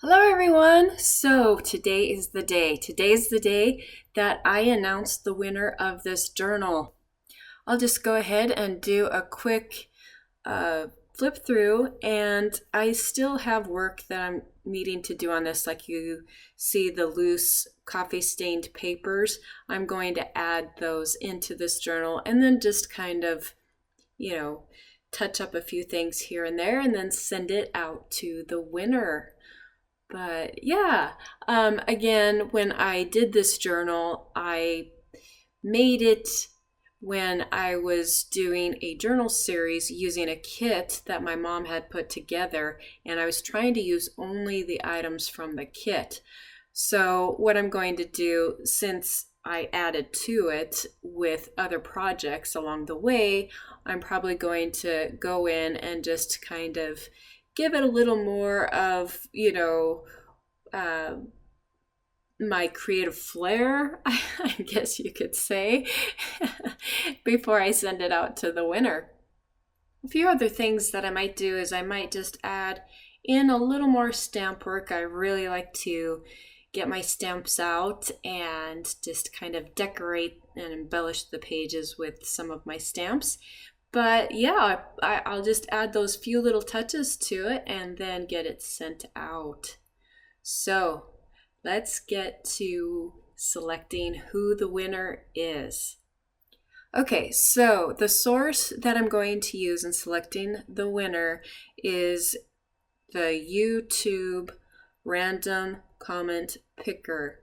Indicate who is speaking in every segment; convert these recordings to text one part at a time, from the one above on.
Speaker 1: Hello everyone! So today is the day. Today's the day that I announced the winner of this journal. I'll just go ahead and do a quick flip through, and I still have work that I'm needing to do on this. Like you see the loose coffee stained papers, I'm going to add those into this journal and then just kind of, touch up a few things here and there and then send it out to the winner. But yeah, again, when I did this journal, I made it when I was doing a journal series using a kit that my mom had put together, and I was trying to use only the items from the kit. So what I'm going to do, since I added to it with other projects along the way, I'm probably going to go in and just kind of give it a little more of, uh, my creative flair, I guess you could say, before I send it out to the winner. A few other things that I might do is I might just add in a little more stamp work. I really like to get my stamps out and just kind of decorate and embellish the pages with some of my stamps. But yeah, I'll just add those few little touches to it and then get it sent out. So let's get to selecting who the winner is. Okay, so the source that I'm going to use in selecting the winner is the YouTube random comment picker.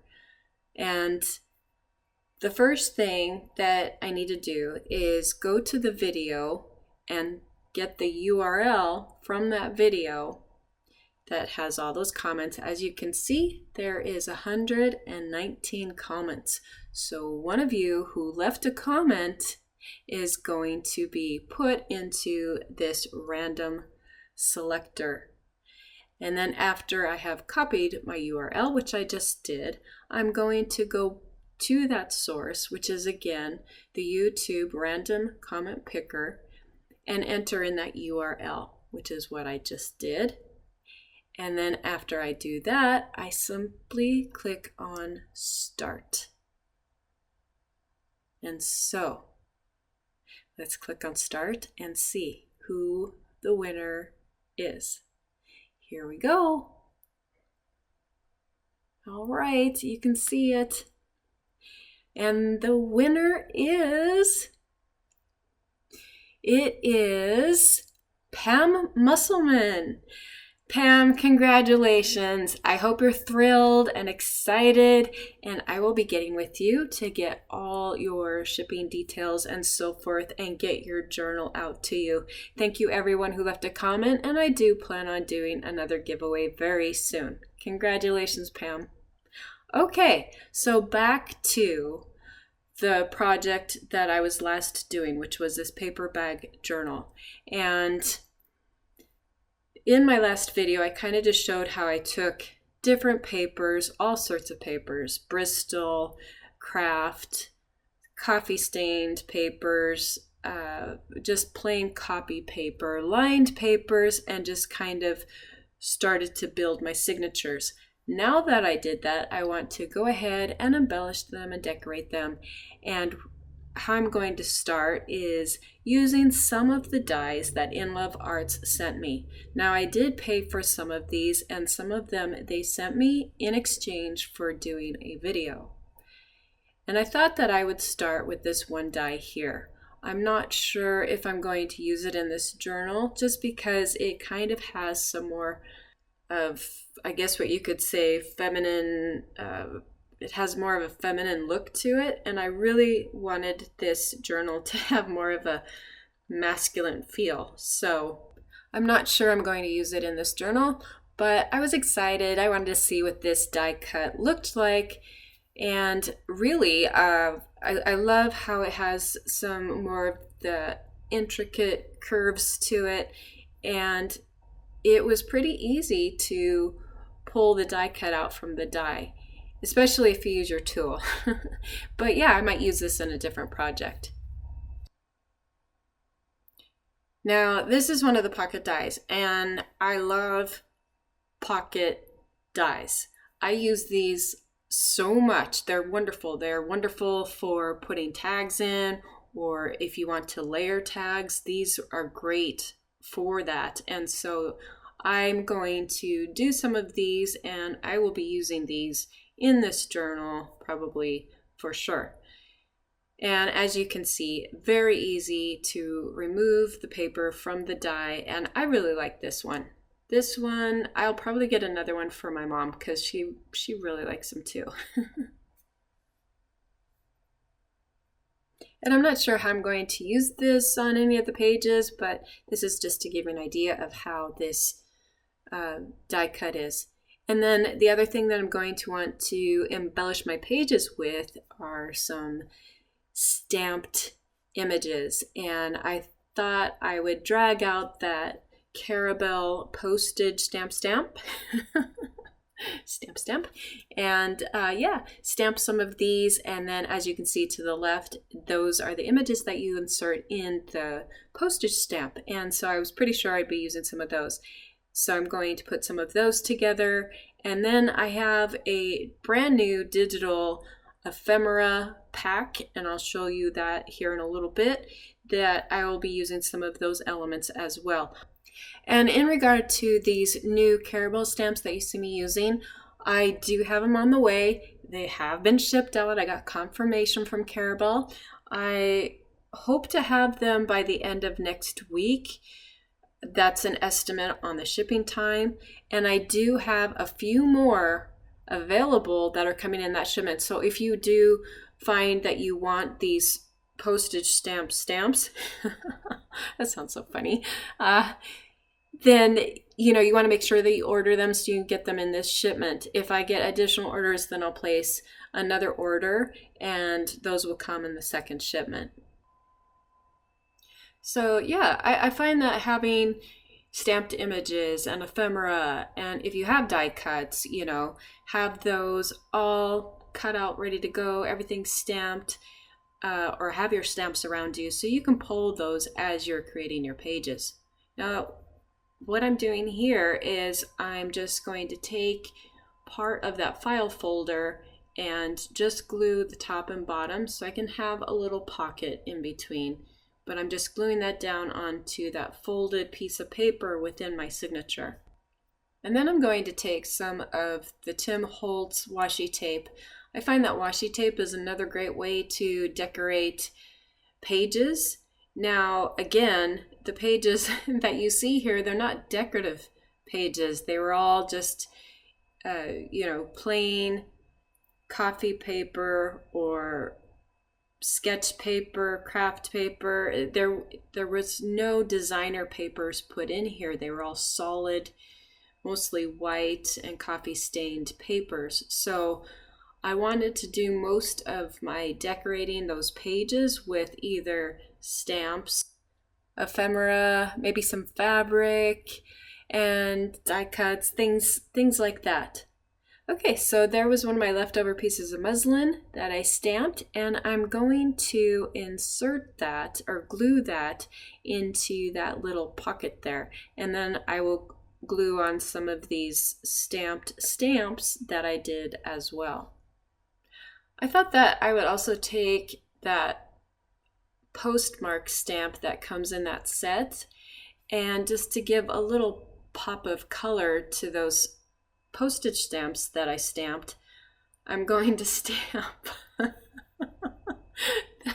Speaker 1: And the first thing that I need to do is go to the video and get the URL from that video that has all those comments. As you can see, there is 119 comments. So one of you who left a comment is going to be put into this random selector. And then after I have copied my URL, which I just did, I'm going to go to that source, which is again the YouTube random comment picker, and enter in that URL, which is what I just did. And then after I do that, I simply click on Start. And so let's click on Start and see who the winner is. Here we go. All right, you can see it. And the winner is Pam Musselman. Pam, congratulations. I hope you're thrilled and excited, and I will be getting with you to get all your shipping details and so forth and get your journal out to you. Thank you everyone who left a comment, and I do plan on doing another giveaway very soon. Congratulations, Pam. Okay, so back to the project that I was last doing, which was this paper bag journal. And in my last video, I kind of just showed how I took different papers, all sorts of papers, Bristol, craft, coffee stained papers, just plain copy paper, lined papers, and just kind of started to build my signatures. Now that I did that, I want to go ahead and embellish them and decorate them. And how I'm going to start is using some of the dies that Inlovearts sent me. Now I did pay for some of these, and some of them they sent me in exchange for doing a video. And I thought that I would start with this one die here. I'm not sure if I'm going to use it in this journal, just because it kind of has some more of, I guess what you could say, feminine, it has more of a feminine look to it, and I really wanted this journal to have more of a masculine feel. So I'm not sure I'm going to use it in this journal, but I was excited. I wanted to see what this die cut looked like, and really, I love how it has some more of the intricate curves to it, and it was pretty easy to pull the die cut out from the die, especially if you use your tool. But yeah, I might use this in a different project. Now, this is one of the pocket dies, and I love pocket dies. I use these so much. They're wonderful. They're wonderful for putting tags in, or if you want to layer tags, these are great for that. And so I'm going to do some of these, and I will be using these in this journal probably for sure. And as you can see, very easy to remove the paper from the die, and I really like this one. This one, I'll probably get another one for my mom because she really likes them too. And I'm not sure how I'm going to use this on any of the pages, but this is just to give you an idea of how this die cut is. And then the other thing that I'm going to want to embellish my pages with are some stamped images. And I thought I would drag out that Caramel postage stamp and stamp some of these. And then as you can see to the left, those are the images that you insert in the postage stamp. And so I was pretty sure I'd be using some of those. So I'm going to put some of those together. And then I have a brand new digital ephemera pack, and I'll show you that here in a little bit, that I will be using some of those elements as well. And in regard to these new Caramel stamps that you see me using, I do have them on the way. They have been shipped out. I got confirmation from Caramel. I hope to have them by the end of next week. That's an estimate on the shipping time. And I do have a few more available that are coming in that shipment. So if you do find that you want these postage stamps, that sounds so funny, then you want to make sure that you order them so you can get them in this shipment. If I get additional orders, then I'll place another order and those will come in the second shipment. So yeah, I find that having stamped images and ephemera, and if you have die cuts, have those all cut out, ready to go, everything stamped, or have your stamps around you so you can pull those as you're creating your pages. Now, what I'm doing here is I'm just going to take part of that file folder and just glue the top and bottom so I can have a little pocket in between. But I'm just gluing that down onto that folded piece of paper within my signature. And then I'm going to take some of the Tim Holtz washi tape. I find that washi tape is another great way to decorate pages. Now, again, the pages that you see here, they're not decorative pages. They were all just, plain coffee paper or sketch paper, craft paper. There was no designer papers put in here. They were all solid, mostly white and coffee stained papers. So I wanted to do most of my decorating those pages with either stamps, ephemera, maybe some fabric, and die cuts, things like that. Okay, so there was one of my leftover pieces of muslin that I stamped, and I'm going to insert that or glue that into that little pocket there. And then I will glue on some of these stamped stamps that I did as well. I thought that I would also take that postmark stamp that comes in that set, and just to give a little pop of color to those postage stamps that I stamped, I'm going to stamp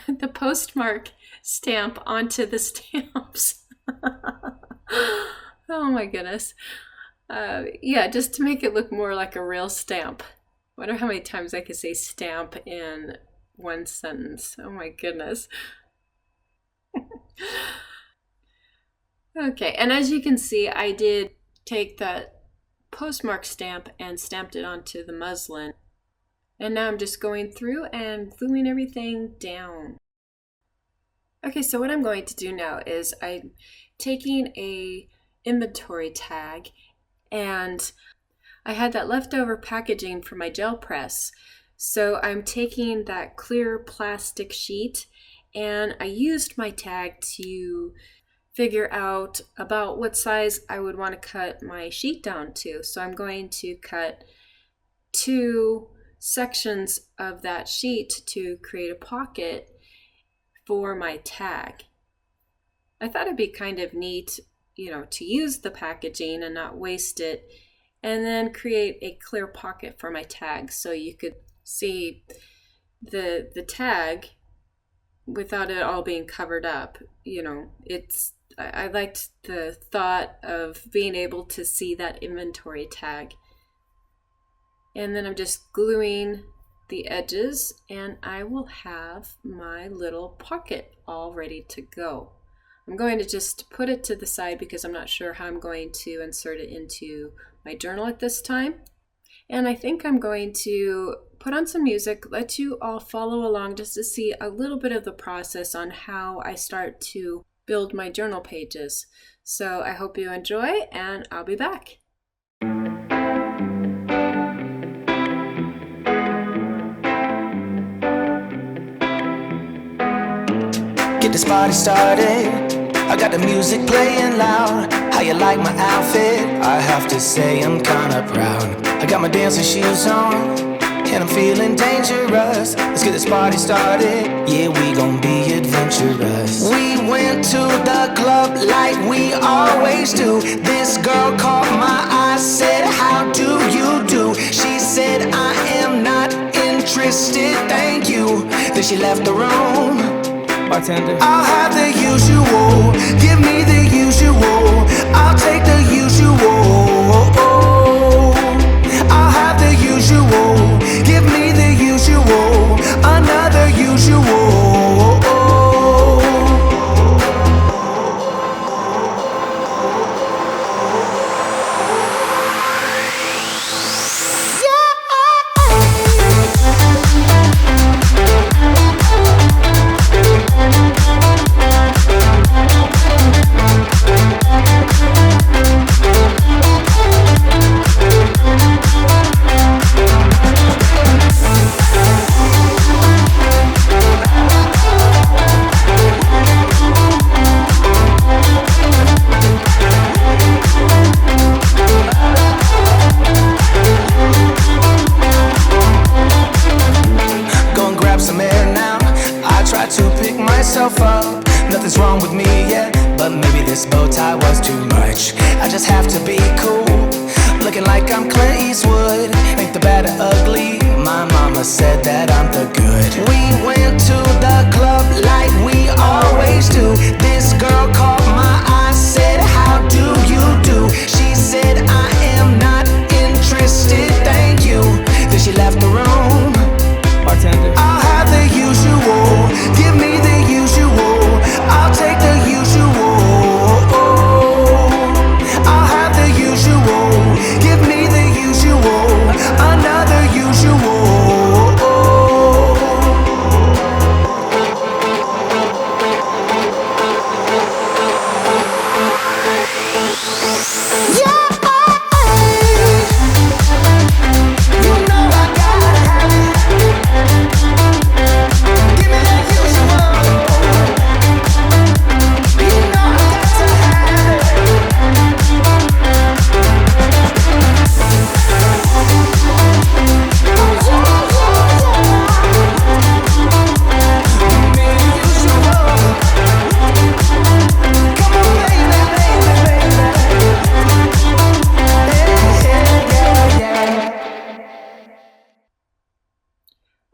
Speaker 1: the postmark stamp onto the stamps. Oh my goodness. Just to make it look more like a real stamp. I wonder how many times I could say stamp in one sentence. Oh my goodness. Okay, and as you can see, I did take that postmark stamp and stamped it onto the muslin. And now I'm just going through and gluing everything down. Okay, so what I'm going to do now is I'm taking a inventory tag, and I had that leftover packaging for my gel press. So I'm taking that clear plastic sheet, and I used my tag to figure out about what size I would want to cut my sheet down to. So I'm going to cut 2 sections of that sheet to create a pocket for my tag. I thought it'd be kind of neat, to use the packaging and not waste it, and then create a clear pocket for my tag so you could see the tag without it all being covered up. I liked the thought of being able to see that inventory tag. And then I'm just gluing the edges, and I will have my little pocket all ready to go. I'm going to just put it to the side because I'm not sure how I'm going to insert it into my journal at this time. And I think I'm going to put on some music, let you all follow along just to see a little bit of the process on how I start to build my journal pages. So I hope you enjoy, and I'll be back.
Speaker 2: Get this party started. I got the music playing loud. How you like my outfit? I have to say I'm kinda proud. I got my dancing shoes on, and I'm feeling dangerous. Let's get this party started. Yeah, we gon' be adventurous. We went to the club like we always do. This girl caught my eye, said, how do you do? She said, I am not interested, thank you. Then she left the room. Bartender, I'll have the usual. Give me the usual. I'll take the usual. I'll have the usual. Give me the usual. Another usual. Nothing's wrong with me, yeah, but maybe this bow tie was too much. I just have to be cool, looking like I'm Clint Eastwood. Ain't the bad or ugly, my mama said that I'm the good. We went to the club like we always do. This girl caught my eye, said, how do you do? She said, I am not interested, thank you. Then she left the room. Bartender, I'll have the usual. Give me the usual. I'll take the usual. I'll have the usual. Give me the usual. Another usual. Yeah.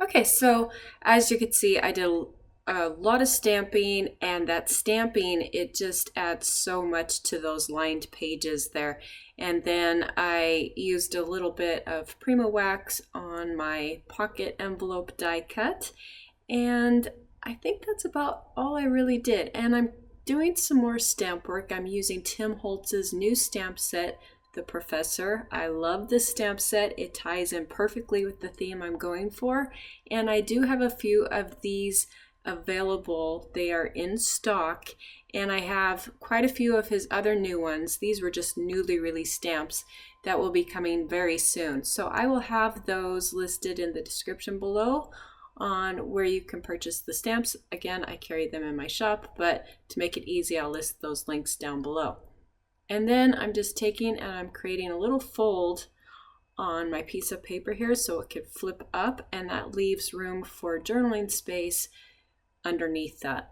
Speaker 1: Okay, so as you can see, I did a lot of stamping, and that stamping, it just adds so much to those lined pages there. And then I used a little bit of Prima wax on my pocket envelope die cut, and I think that's about all I really did. And I'm doing some more stamp work. I'm using Tim Holtz's new stamp set, The Professor. I love this stamp set. It ties in perfectly with the theme I'm going for, and I do have a few of these available. They are in stock, and I have quite a few of his other new ones. These were just newly released stamps that will be coming very soon, so I will have those listed in the description below, on where you can purchase the stamps. Again, I carry them in my shop, but to make it easy, I'll list those links down below. And then I'm just taking and I'm creating a little fold on my piece of paper here so it could flip up, and that leaves room for journaling space underneath that.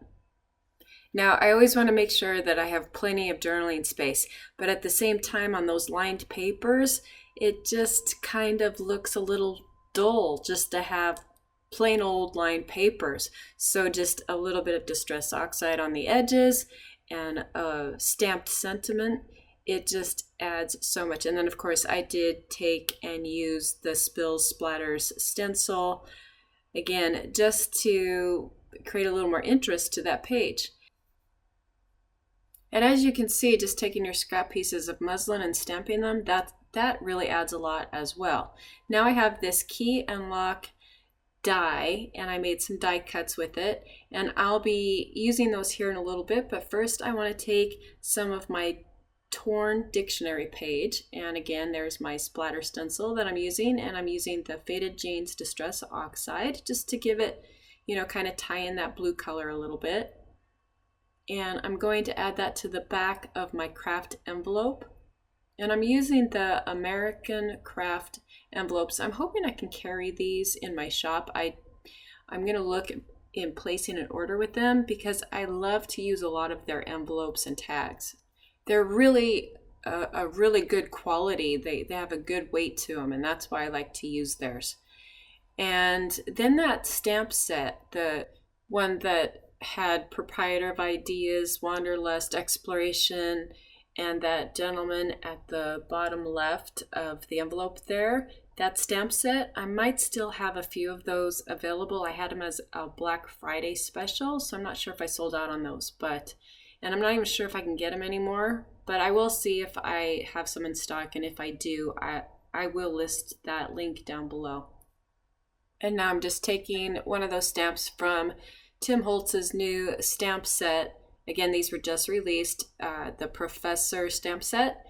Speaker 1: Now, I always want to make sure that I have plenty of journaling space, but at the same time on those lined papers, it just kind of looks a little dull just to have plain old lined papers. So just a little bit of Distress Oxide on the edges and a stamped sentiment. It just adds so much. And then of course I did take and use the Spills Splatters stencil, again, just to create a little more interest to that page. And as you can see, just taking your scrap pieces of muslin and stamping them, that really adds a lot as well. Now I have this key and lock die, and I made some die cuts with it, and I'll be using those here in a little bit, but first I want to take some of my torn dictionary page, and again there's my splatter stencil that I'm using, and I'm using the Faded Jeans Distress Oxide just to give it, you know, kind of tie in that blue color a little bit. And I'm going to add that to the back of my craft envelope. And I'm using the American Craft envelopes. I'm hoping I can carry these in my shop. I'm going to look in placing an order with them because I love to use a lot of their envelopes and tags. They're really a really good quality. They have a good weight to them, and that's why I like to use theirs. And then that stamp set, the one that had Proprietor of Ideas, Wanderlust, Exploration, and that gentleman at the bottom left of the envelope there, that stamp set, I might still have a few of those available. I had them as a Black Friday special, so I'm not sure if I sold out on those, and I'm not even sure if I can get them anymore, but I will see if I have some in stock, and if I do, I will list that link down below. And now I'm just taking one of those stamps from Tim Holtz's new stamp set. Again, these were just released, the Professor stamp set.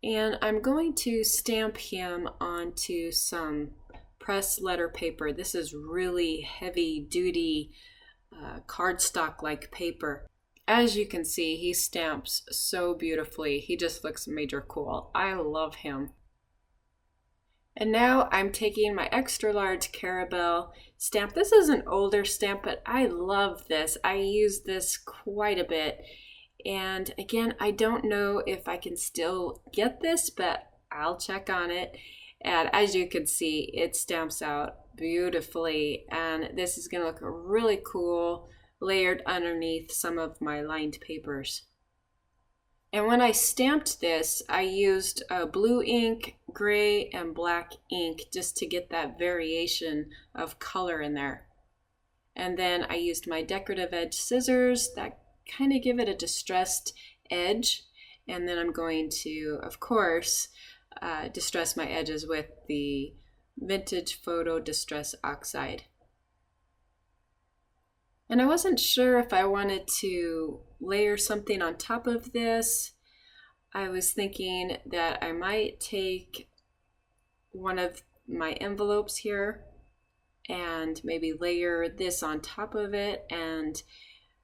Speaker 1: And I'm going to stamp him onto some press letter paper. This is really heavy duty cardstock-like paper. As you can see, he stamps so beautifully. He just looks major cool. I love him. And now I'm taking my extra large Caramel stamp. This is an older stamp, but I love this. I use this quite a bit. And again, I don't know if I can still get this, but I'll check on it. And as you can see, it stamps out beautifully. And this is going to look really cool, layered underneath some of my lined papers. And when I stamped this, I used blue ink, gray, and black ink just to get that variation of color in there. And then I used my decorative edge scissors that kind of give it a distressed edge. And then I'm going to, of course, distress my edges with the Vintage Photo Distress Oxide. And I wasn't sure if I wanted to layer something on top of this. I was thinking that I might take one of my envelopes here and maybe layer this on top of it, and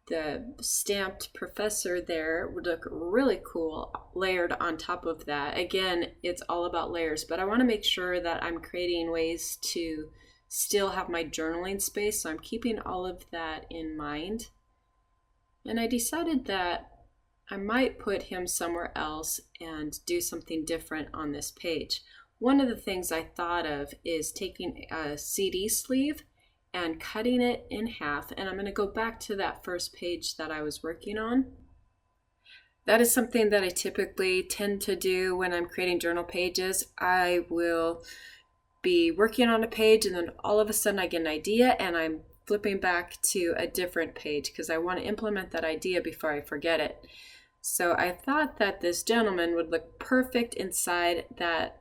Speaker 1: the stamped Professor there would look really cool layered on top of that. Again, it's all about layers, but I want to make sure that I'm creating ways to still have my journaling space, so I'm keeping all of that in mind. And I decided that I might put him somewhere else and do something different on this page. One of the things I thought of is taking a CD sleeve and cutting it in half, and I'm going to go back to that first page that I was working on. That is something that I typically tend to do when I'm creating journal pages. I will be working on a page, and then all of a sudden I get an idea and I'm flipping back to a different page because I want to implement that idea before I forget it. So I thought that this gentleman would look perfect inside that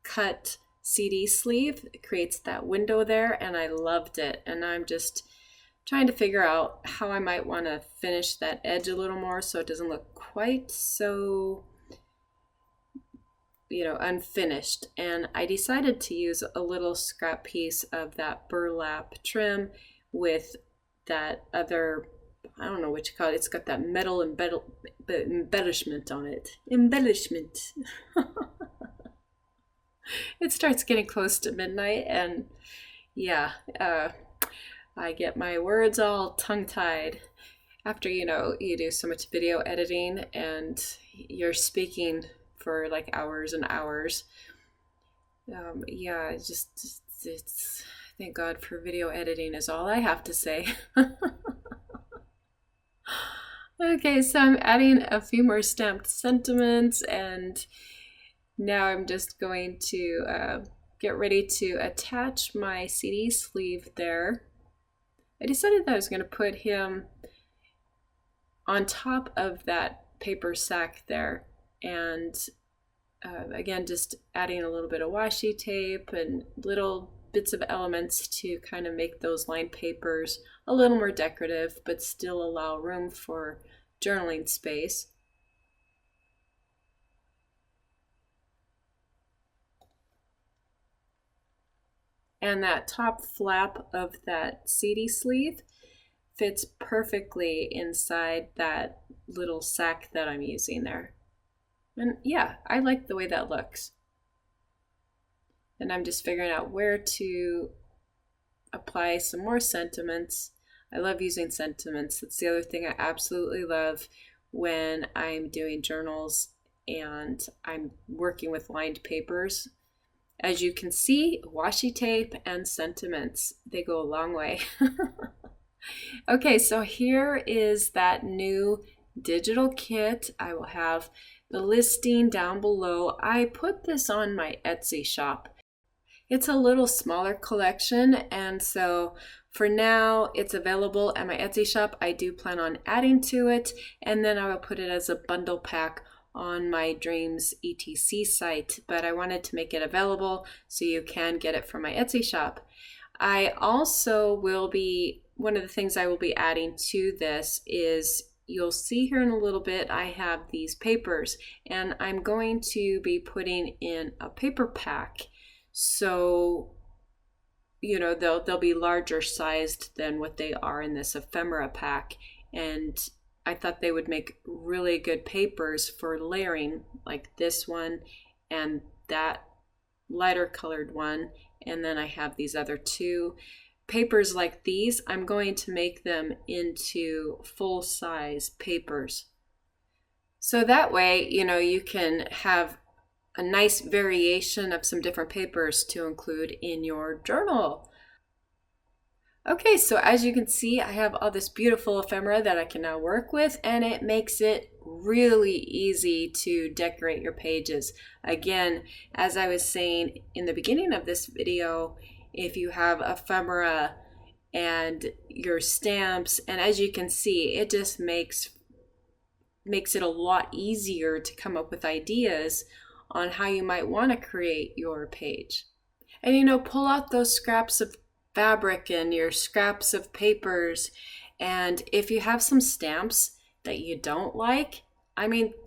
Speaker 1: cut CD sleeve. It creates that window there, and I loved it. And I'm just trying to figure out how I might want to finish that edge a little more so it doesn't look quite so unfinished. And I decided to use a little scrap piece of that burlap trim with that other, I don't know what you call it. It's got that metal embellishment on it. Embellishment. It starts getting close to midnight, and yeah, I get my words all tongue-tied. After, you do so much video editing and you're speaking for like hours and hours. Yeah, it's thank God for video editing is all I have to say. Okay, so I'm adding a few more stamped sentiments, and now I'm just going to get ready to attach my CD sleeve there. I decided that I was going to put him on top of that paper sack there, and again, just adding a little bit of washi tape and little bits of elements to kind of make those lined papers a little more decorative, but still allow room for journaling space. And that top flap of that CD sleeve fits perfectly inside that little sack that I'm using there. And yeah, I like the way that looks. And I'm just figuring out where to apply some more sentiments. I love using sentiments. That's the other thing I absolutely love when I'm doing journals and I'm working with lined papers. As you can see, washi tape and sentiments, they go a long way. Okay, so here is that new digital kit. I will have the listing down below. I put this on my Etsy shop. It's a little smaller collection, and so for now it's available at my Etsy shop. I do plan on adding to it, and then I will put it as a bundle pack on my Dreams ETC site, but I wanted to make it available so you can get it from my Etsy shop. I also will be, one of the things I will be adding to this is, you'll see here in a little bit, I have these papers, and I'm going to be putting in a paper pack. So, they'll be larger sized than what they are in this ephemera pack. And I thought they would make really good papers for layering, like this one and that lighter colored one. And then I have these other two papers like these. I'm going to make them into full-size papers. So that way, you can have a nice variation of some different papers to include in your journal. Okay, so as you can see, I have all this beautiful ephemera that I can now work with, and it makes it really easy to decorate your pages. Again, as I was saying in the beginning of this video, if you have ephemera and your stamps, and as you can see, it just makes it a lot easier to come up with ideas on how you might want to create your page. And pull out those scraps of fabric and your scraps of papers, and if you have some stamps that you don't like,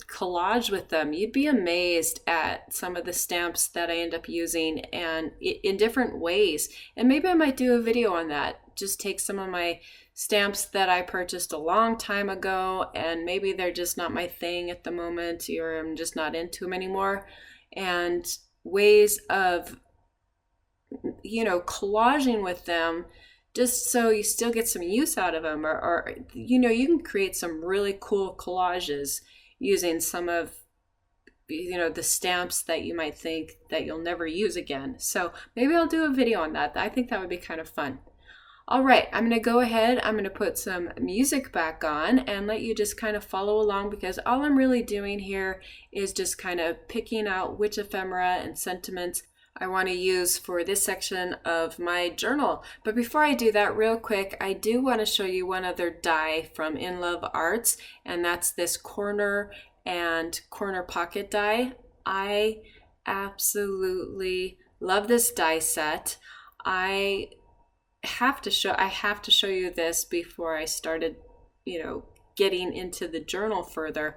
Speaker 1: collage with them. You'd be amazed at some of the stamps that I end up using, and in different ways. And maybe I might do a video on that. Just take some of my stamps that I purchased a long time ago, and maybe they're just not my thing at the moment, or I'm just not into them anymore, and ways of collaging with them, just so you still get some use out of them, or you can create some really cool collages using some of the stamps that you might think that you'll never use again. So maybe I'll do a video on that. I think that would be kind of fun. All right, I'm going to go ahead, I'm going to put some music back on and let you just kind of follow along, because all I'm really doing here is just kind of picking out which ephemera and sentiments I want to use for this section of my journal. But before I do that, real quick, I do want to show you one other die from Inlovearts, and that's this corner and corner pocket die. I absolutely love this die set. I have to show you this before I started, getting into the journal further.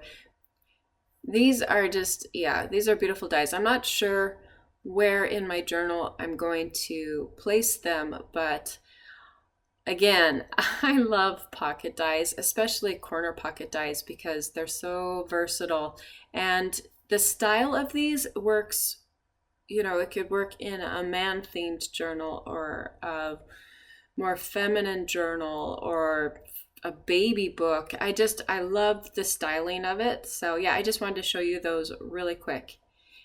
Speaker 1: These are just, yeah, these are beautiful dies. I'm not sure where in my journal I'm going to place them, but again, I love pocket dies, especially corner pocket dies, because they're so versatile. And the style of these works, you know, it could work in a man-themed journal or a more feminine journal or a baby book. I love the styling of it. So yeah, I just wanted to show you those really quick.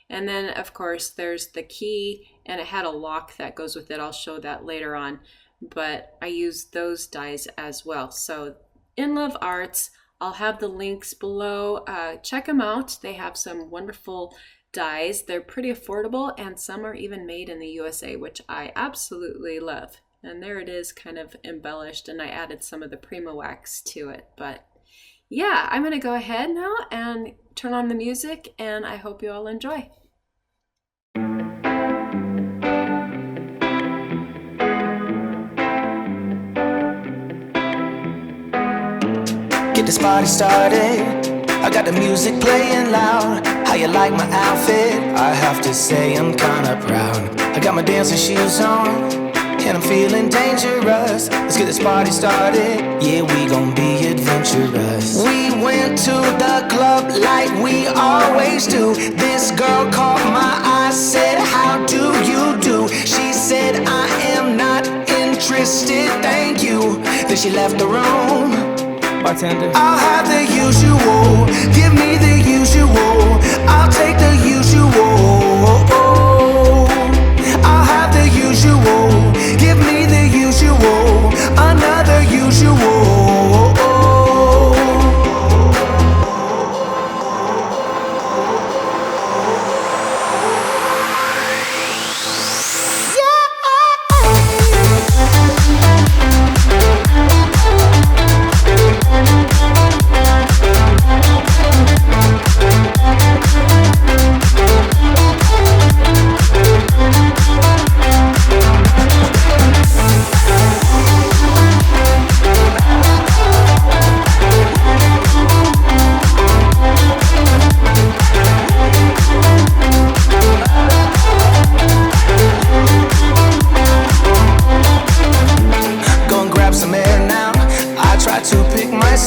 Speaker 1: And then of course there's the key, and it had a lock that goes with it. I'll show that later on, but I use those dies as well. So Inlovearts, I'll have the links below. Check them out. They have some wonderful dies. They're pretty affordable, and some are even made in the USA, which I absolutely love. And there it is, kind of embellished, and I added some of the Prima wax to it. But yeah, I'm going to go ahead now and turn on the music, and I hope you all enjoy.
Speaker 2: Get this party started. I got the music playing loud. How you like my outfit? I have to say I'm kinda proud. I got my dancing shoes on, and I'm feeling dangerous. Let's get this party started. Yeah, we gon' be adventurous. We went to the club like we always do. This girl caught my eye, said, how do you do? She said, I am not interested, thank you. Then she left the room. Bartender, I'll have the usual. Give me the usual. I'll take the usual. I'll have the usual. Give me the usual. Another usual.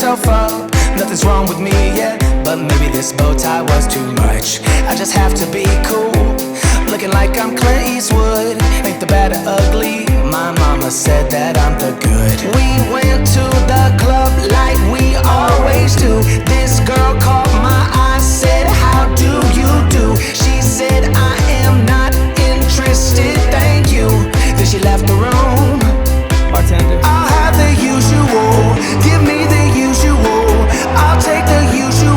Speaker 2: Up. Nothing's wrong with me yet, but maybe this bow tie was too much. I just have to be cool, looking like I'm Clint Eastwood. Ain't the bad or ugly, my mama said that I'm the good. We went to the club like we always do. This girl caught my eye, said, how do you do? She said, I am not interested, thank you. Then she left the room. Bartender, I'll have the usual. Give me the usual. I'll take the usual.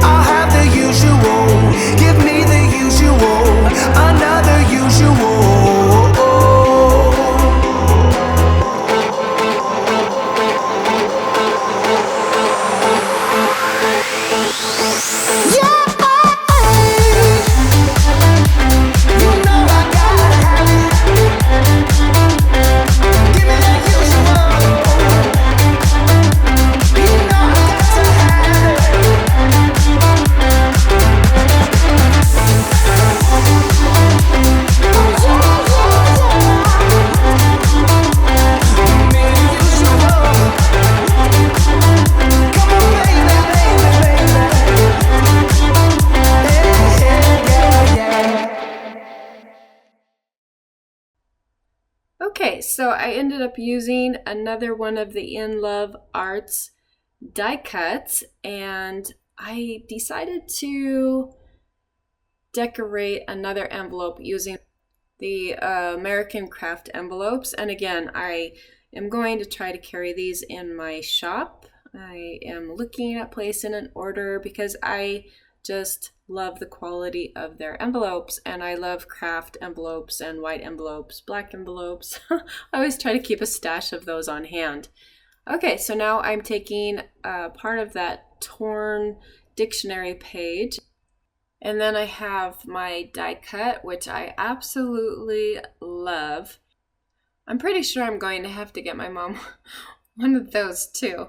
Speaker 2: I'll have the usual. Give me the usual. Another usual.
Speaker 1: Okay, so I ended up using another one of the Inlovearts die cuts, and I decided to decorate another envelope using the American Craft envelopes. And again, I am going to try to carry these in my shop. I am looking at placing an order because I just love the quality of their envelopes, and I love craft envelopes and white envelopes, black envelopes. I always try to keep a stash of those on hand. Okay, so now I'm taking part of that torn dictionary page, and then I have my die cut, which I absolutely love. I'm pretty sure I'm going to have to get my mom one of those too.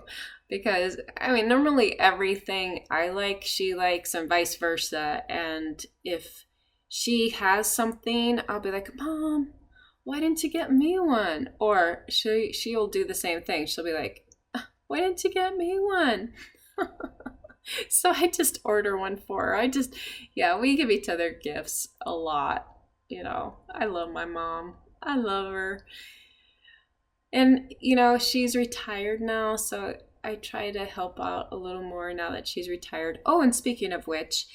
Speaker 1: Because, I mean, normally everything I like, she likes, and vice versa. And if she has something, I'll be like, Mom, why didn't you get me one? Or she'll do the same thing. She'll be like, why didn't you get me one? So I just order one for her. Yeah, we give each other gifts a lot. I love my mom. I love her. And, she's retired now, so I try to help out a little more now that she's retired. Oh, and speaking of which,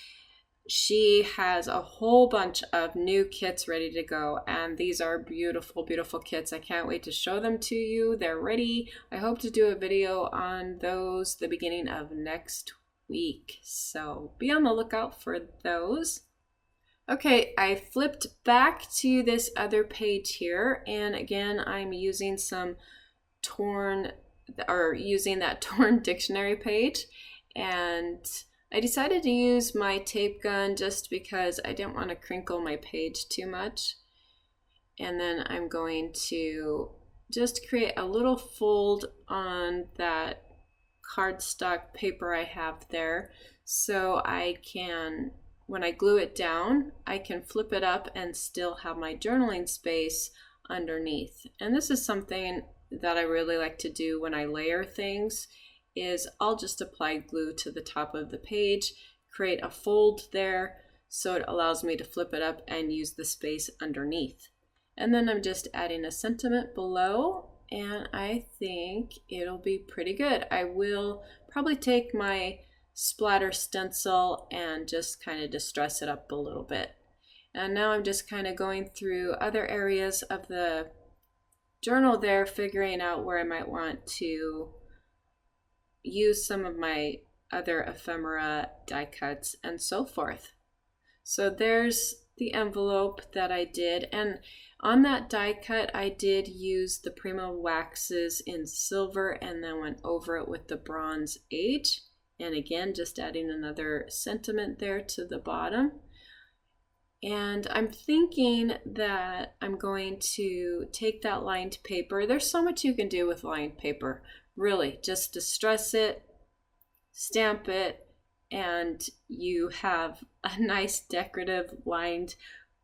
Speaker 1: she has a whole bunch of new kits ready to go, and these are beautiful, beautiful kits. I can't wait to show them to you. They're ready. I hope to do a video on those the beginning of next week, so be on the lookout for those. Okay, I flipped back to this other page here, and again, I'm using using that torn dictionary page, and I decided to use my tape gun just because I didn't want to crinkle my page too much. And then I'm going to just create a little fold on that cardstock paper I have there, so I can, when I glue it down, I can flip it up and still have my journaling space underneath. And this is something that I really like to do when I layer things, is I'll just apply glue to the top of the page, create a fold there, so it allows me to flip it up and use the space underneath. And then I'm just adding a sentiment below, and I think it'll be pretty good. I will probably take my splatter stencil and just kind of distress it up a little bit. And now I'm just kind of going through other areas of the journal there, figuring out where I might want to use some of my other ephemera die cuts and so forth. So there's the envelope that I did, and on that die cut I did use the Prima waxes in silver and then went over it with the Bronze Age, and again just adding another sentiment there to the bottom. And I'm thinking that I'm going to take that lined paper. There's so much you can do with lined paper. Really, just distress it, stamp it, and you have a nice decorative lined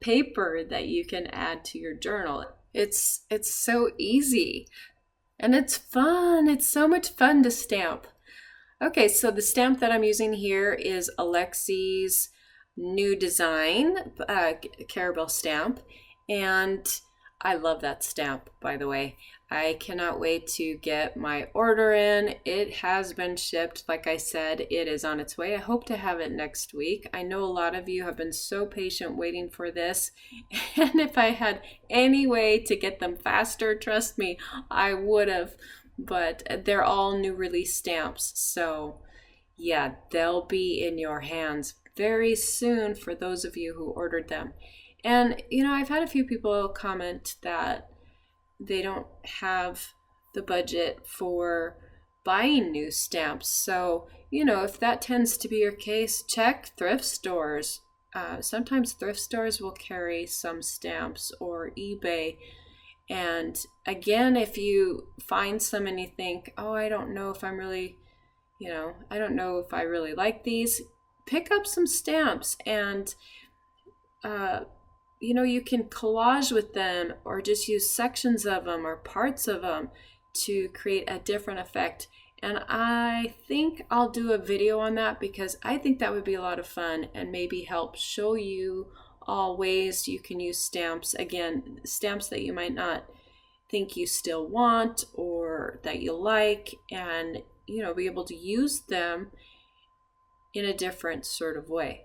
Speaker 1: paper that you can add to your journal. It's so easy, and it's fun. It's so much fun to stamp. Okay, so the stamp that I'm using here is Alexi's new design, Caramel stamp, and I love that stamp, by the way. I cannot wait to get my order in. It has been shipped. Like I said, it is on its way. I hope to have it next week. I know a lot of you have been so patient waiting for this, and if I had any way to get them faster, trust me, I would have, but they're all new release stamps, so yeah, they'll be in your hands very soon for those of you who ordered them. And I've had a few people comment that they don't have the budget for buying new stamps. So, if that tends to be your case, check thrift stores. Sometimes thrift stores will carry some stamps, or eBay. And again, if you find some and you think, oh, I don't know if I'm really, I don't know if I really like these, pick up some stamps and, you can collage with them, or just use sections of them or parts of them to create a different effect. And I think I'll do a video on that, because I think that would be a lot of fun and maybe help show you all ways you can use stamps. Again, stamps that you might not think you still want or that you like, and be able to use them in a different sort of way.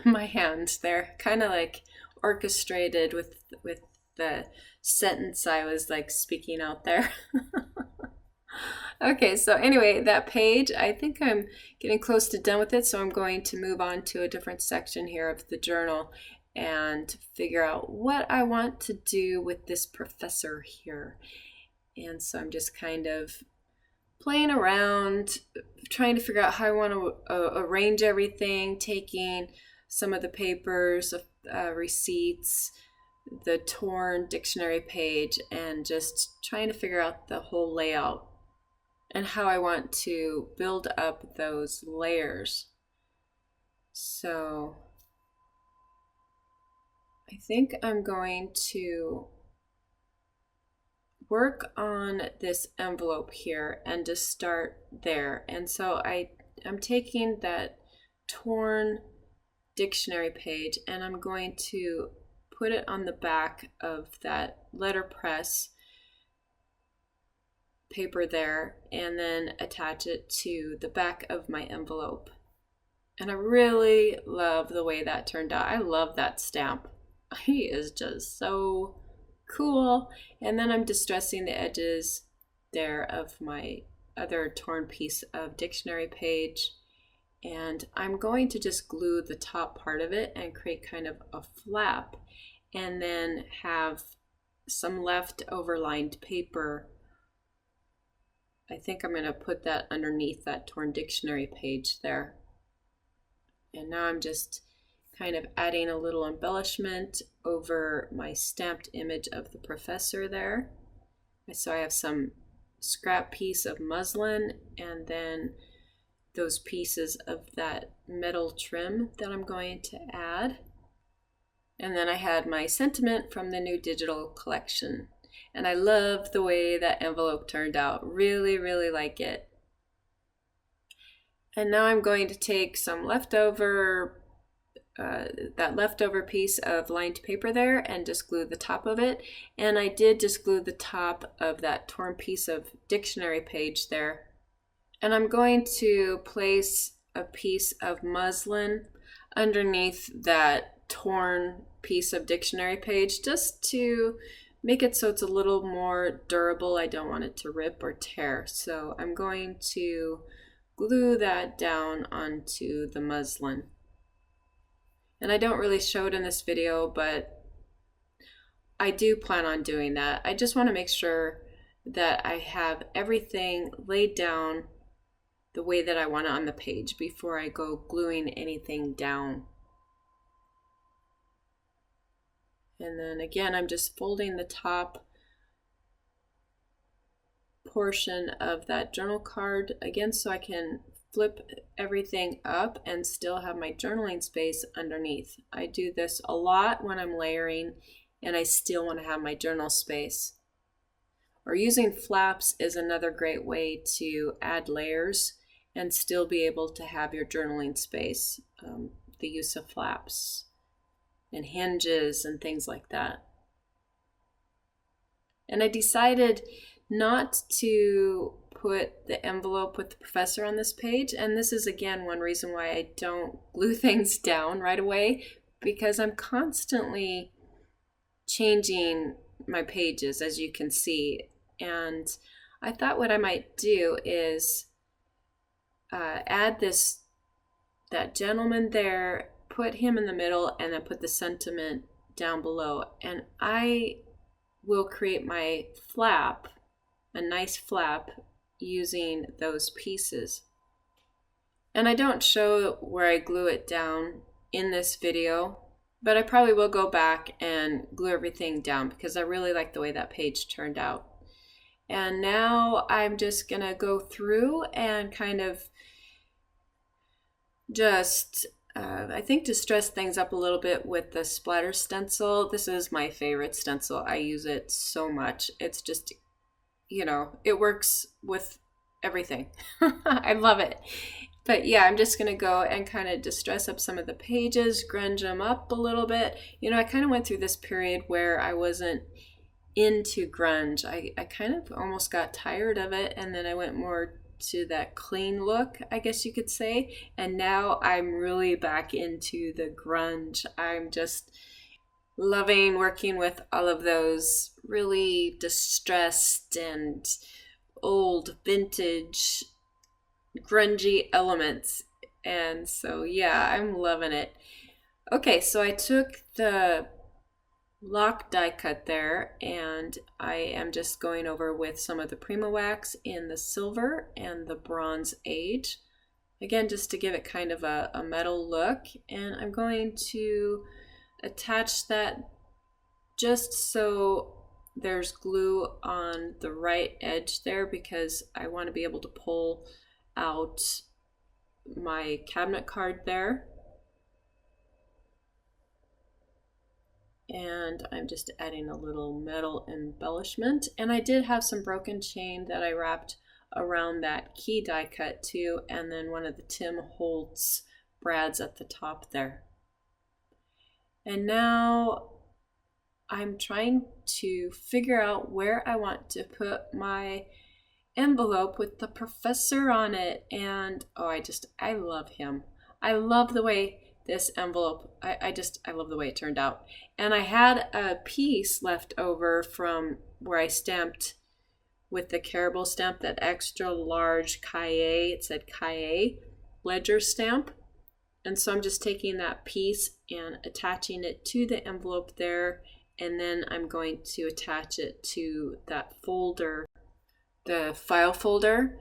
Speaker 1: My hands, they're kind of like orchestrated with the sentence I was like speaking out there. Okay, so anyway, that page, I think I'm getting close to done with it, so I'm going to move on to a different section here of the journal and figure out what I want to do with this professor here. And so I'm just kind of playing around, trying to figure out how I want to arrange everything, taking some of the papers, receipts, the torn dictionary page and just trying to figure out the whole layout and how I want to build up those layers. So I think I'm going to work on this envelope here and just start there. And so I'm taking that torn dictionary page and I'm going to put it on the back of that letterpress paper there and then attach it to the back of my envelope. And I really love the way that turned out. I love that stamp. He is just so cool. And then I'm distressing the edges there of my other torn piece of dictionary page. And I'm going to just glue the top part of it and create kind of a flap and then have some leftover lined paper. I think I'm going to put that underneath that torn dictionary page there. And now I'm just kind of adding a little embellishment over my stamped image of the professor there. So I have some scrap piece of muslin and then those pieces of that metal trim that I'm going to add. And then I had my sentiment from the new digital collection. And I love the way that envelope turned out. Really, really like it. And now I'm going to take some leftover, that leftover piece of lined paper there and just glue the top of it. And I did just glue the top of that torn piece of dictionary page there. And I'm going to place a piece of muslin underneath that torn piece of dictionary page just to make it so it's a little more durable. I don't want it to rip or tear. So I'm going to glue that down onto the muslin. And I don't really show it in this video, but I do plan on doing that. I just want to make sure that I have everything laid down the way that I want it on the page before I go gluing anything down. And then again, I'm just folding the top portion of that journal card again so I can flip everything up and still have my journaling space underneath. I do this a lot when I'm layering and I still want to have my journal space. Or using flaps is another great way to add layers and still be able to have your journaling space. The use of flaps and hinges and things like that. And I decided not to put the envelope with the professor on this page, and this is again one reason why I don't glue things down right away, because I'm constantly changing my pages, as you can see. And I thought what I might do is add that gentleman there, put him in the middle, and then put the sentiment down below. And I will create my flap, a nice flap, using those pieces. And I don't show where I glue it down in this video, but I probably will go back and glue everything down because I really like the way that page turned out. And now I'm just gonna go through and kind of just I think to stress things up a little bit with the splatter stencil. This is my favorite stencil. I use it so much. It's just, it works with everything. I love it. But yeah, I'm just going to go and kind of distress up some of the pages, grunge them up a little bit. I kind of went through this period where I wasn't into grunge. I kind of almost got tired of it, and then I went more to that clean look, I guess you could say. And now I'm really back into the grunge. I'm just loving working with all of those really distressed and old vintage grungy elements. And so yeah, I'm loving it. Okay, so I took the lock die cut there, and I am just going over with some of the Prima wax in the silver and the bronze age, again just to give it kind of a metal look. And I'm going to attach that just so there's glue on the right edge there, because I want to be able to pull out my cabinet card there. And I'm just adding a little metal embellishment. And I did have some broken chain that I wrapped around that key die cut too, and then one of the Tim Holtz brads at the top there. And now I'm trying to figure out where I want to put my envelope with the professor on it. And oh, I love him. I love the way this envelope, I love the way it turned out. And I had a piece left over from where I stamped with the Caribou stamp, that extra large Cahiers, it said Cahiers ledger stamp. And so I'm just taking that piece and attaching it to the envelope there, and then I'm going to attach it to that folder, the file folder,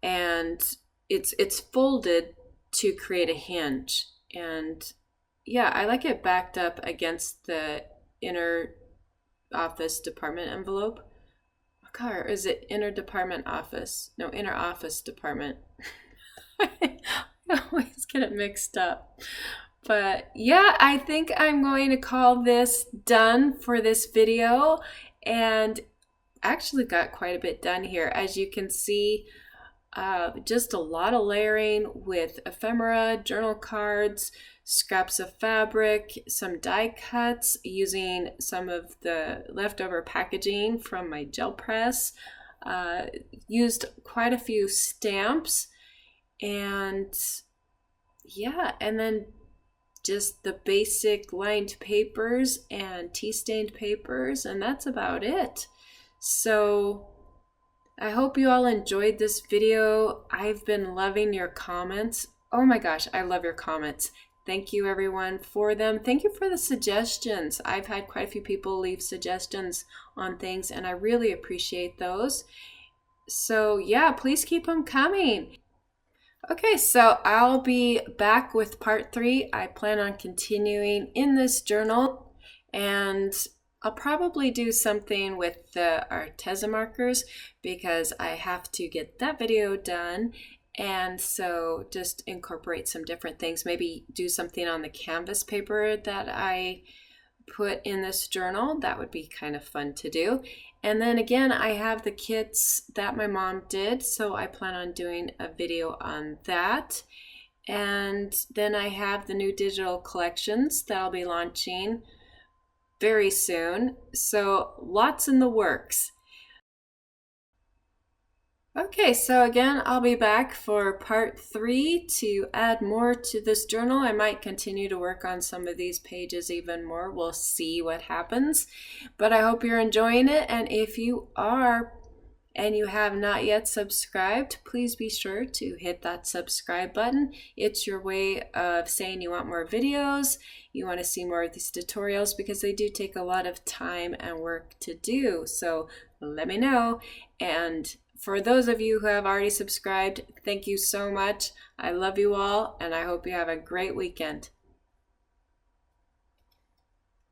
Speaker 1: and it's folded to create a hinge. And yeah, I like it backed up against the inner office department envelope. Or is it inner department office? No, inner office department. I always get it mixed up. But yeah, I think I'm going to call this done for this video, and actually got quite a bit done here. As you can see, just a lot of layering with ephemera, journal cards, scraps of fabric, some die cuts using some of the leftover packaging from my gel press, used quite a few stamps, and yeah, and then just the basic lined papers and tea-stained papers, and that's about it. So I hope you all enjoyed this video. I've been loving your comments. Oh my gosh, I love your comments. Thank you everyone for them. Thank you for the suggestions. I've had quite a few people leave suggestions on things, and I really appreciate those. So yeah, please keep them coming. Okay, so I'll be back with part 3. I plan on continuing in this journal, and I'll probably do something with the Arteza markers because I have to get that video done. And so just incorporate some different things, maybe do something on the canvas paper that I put in this journal. That would be kind of fun to do. And then again, I have the kits that my mom did, so I plan on doing a video on that. And then I have the new digital collections that I'll be launching very soon. So lots in the works. Okay, so again, I'll be back for part 3 to add more to this journal. I might continue to work on some of these pages even more. We'll see what happens. But I hope you're enjoying it. And if you are and you have not yet subscribed, please be sure to hit that subscribe button. It's your way of saying you want more videos, you want to see more of these tutorials, because they do take a lot of time and work to do. So let me know. And for those of you who have already subscribed, thank you so much. I love you all, and I hope you have a great weekend.